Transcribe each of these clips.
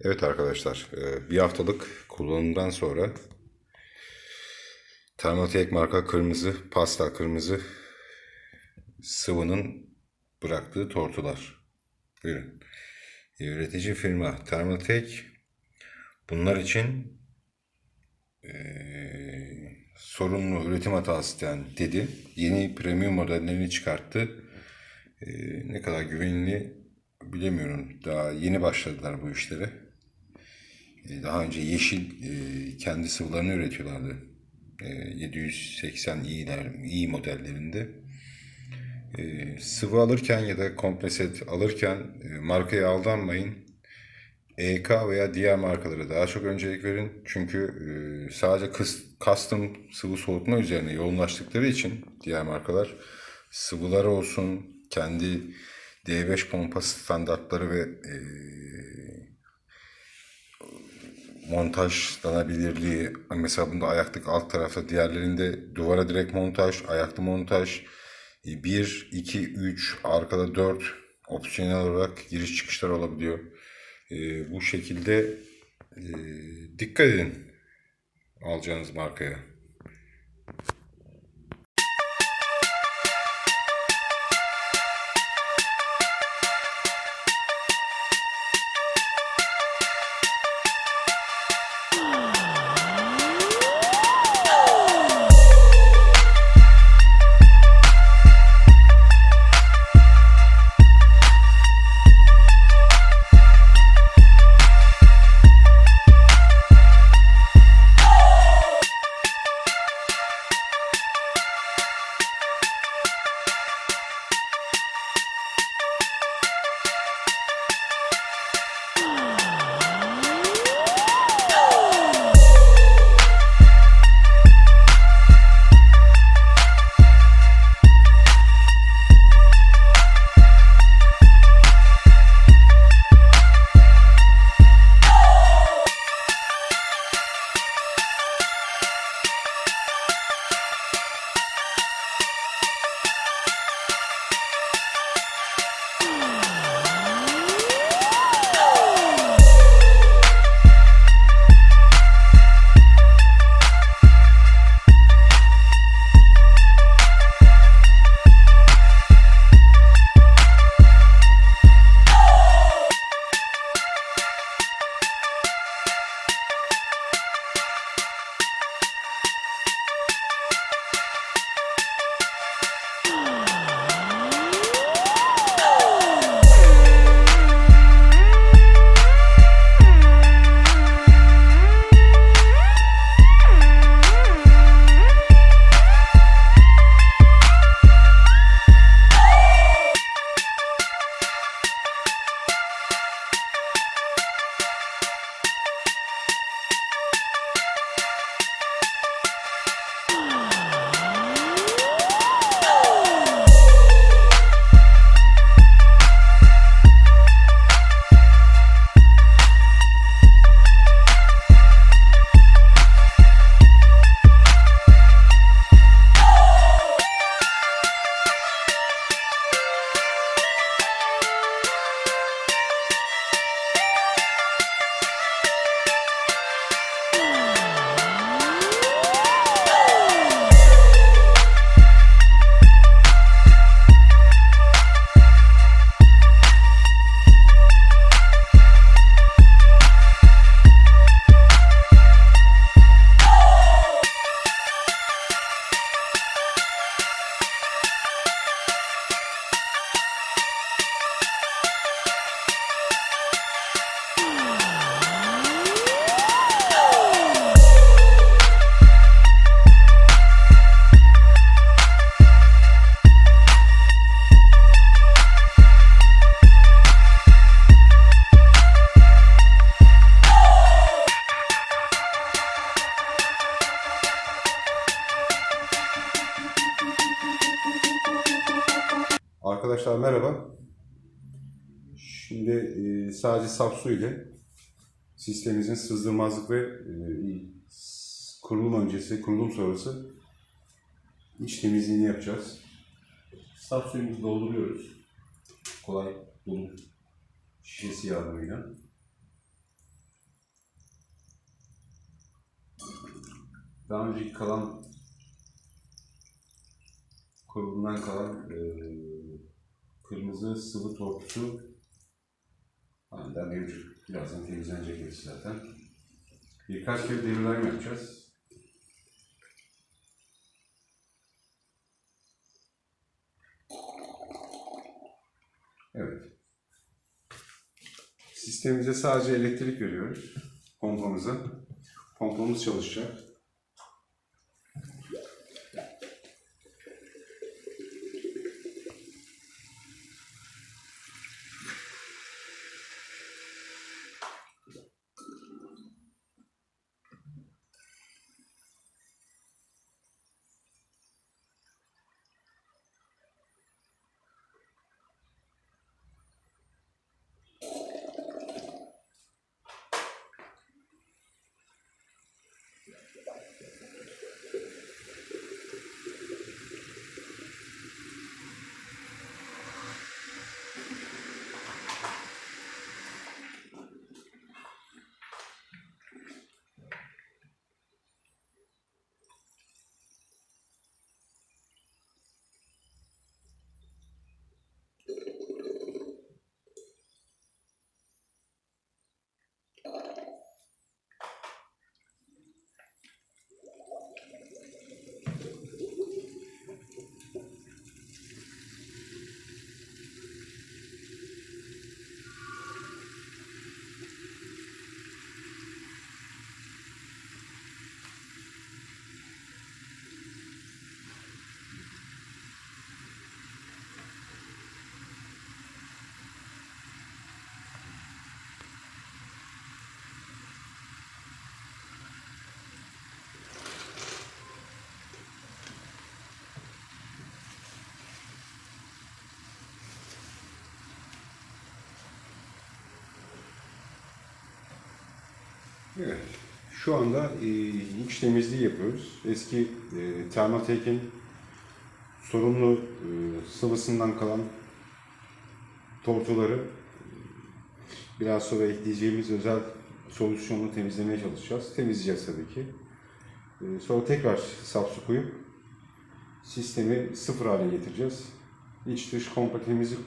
Evet arkadaşlar, bir haftalık kullanımdan sonra Thermaltake marka kırmızı, pasta kırmızı sıvının bıraktığı tortular. Buyurun. Üretici firma Thermaltake bunlar için sorunlu üretim hatası dedi. Yeni premium modellerini çıkarttı. Ne kadar güvenli bilemiyorum. Daha yeni başladılar bu işlere. Daha önce yeşil kendi sıvılarını üretiyorlardı. 780 i modellerinde. Sıvı alırken ya da komple set alırken markaya aldanmayın. EK veya diğer markalara daha çok öncelik verin. Çünkü sadece custom sıvı soğutma üzerine yoğunlaştıkları için diğer markalar sıvıları olsun, kendi D5 pompa standartları ve montajlanabilirliği, mesela bunda ayaklık alt tarafta, diğerlerinde duvara direkt montaj, ayaklı montaj, 1, 2, 3, arkada 4 opsiyonel olarak giriş çıkışlar olabiliyor. Bu şekilde dikkat edin alacağınız markaya. Arkadaşlar merhaba. Şimdi sadece saf su ile sistemimizin sızdırmazlık ve kurulum öncesi, kurulum sonrası iç temizliğini yapacağız. Saf suyumuzu dolduruyoruz. Kolay dolum şişesi yardımıyla. Daha önceki kurulumdan kalan kırmızı sıvı tortusu halen mevcut. Birazdan temizlenecek hepsi zaten. Birkaç kere devirler yapacağız. Evet. Sistemimize sadece elektrik veriyoruz. Pompamıza. Pompamız çalışacak. Evet. Şu anda iç temizliği yapıyoruz. Eski Thermaltake'in sorunlu sıvısından kalan tortuları biraz sonra ekleyeceğimiz özel solüsyonla temizlemeye çalışacağız. Temizleyeceğiz tabii ki. Sonra tekrar saf su koyup sistemi sıfır hale getireceğiz. İç dış komple temizlik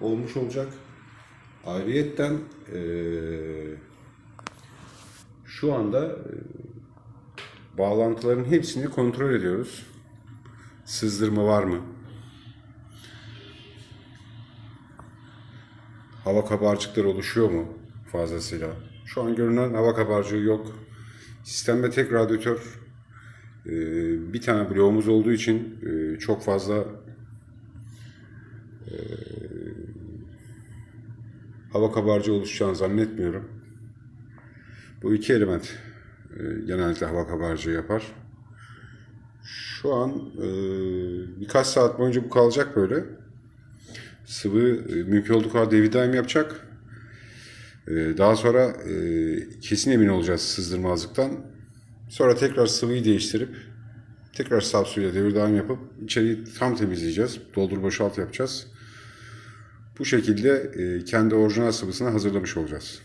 olmuş olacak. Ayrıyetten şu anda bağlantıların hepsini kontrol ediyoruz. Sızdırma var mı? Hava kabarcıkları oluşuyor mu fazlasıyla? Şu an görünen hava kabarcığı yok. Sistemde tek radyatör, bir tane bloğumuz olduğu için çok fazla hava kabarcığı oluşacağını zannetmiyorum. Bu iki element genellikle hava kabarcığı yapar. Şu an birkaç saat boyunca bu kalacak böyle. Sıvı mümkün olduğu kadar devir daim yapacak. Daha sonra kesin emin olacağız sızdırmazlıktan. Sonra tekrar sıvıyı değiştirip tekrar saf suyla devir daim yapıp içeriği tam temizleyeceğiz. Doldur boşalt yapacağız. Bu şekilde kendi orijinal sıvısını hazırlamış olacağız.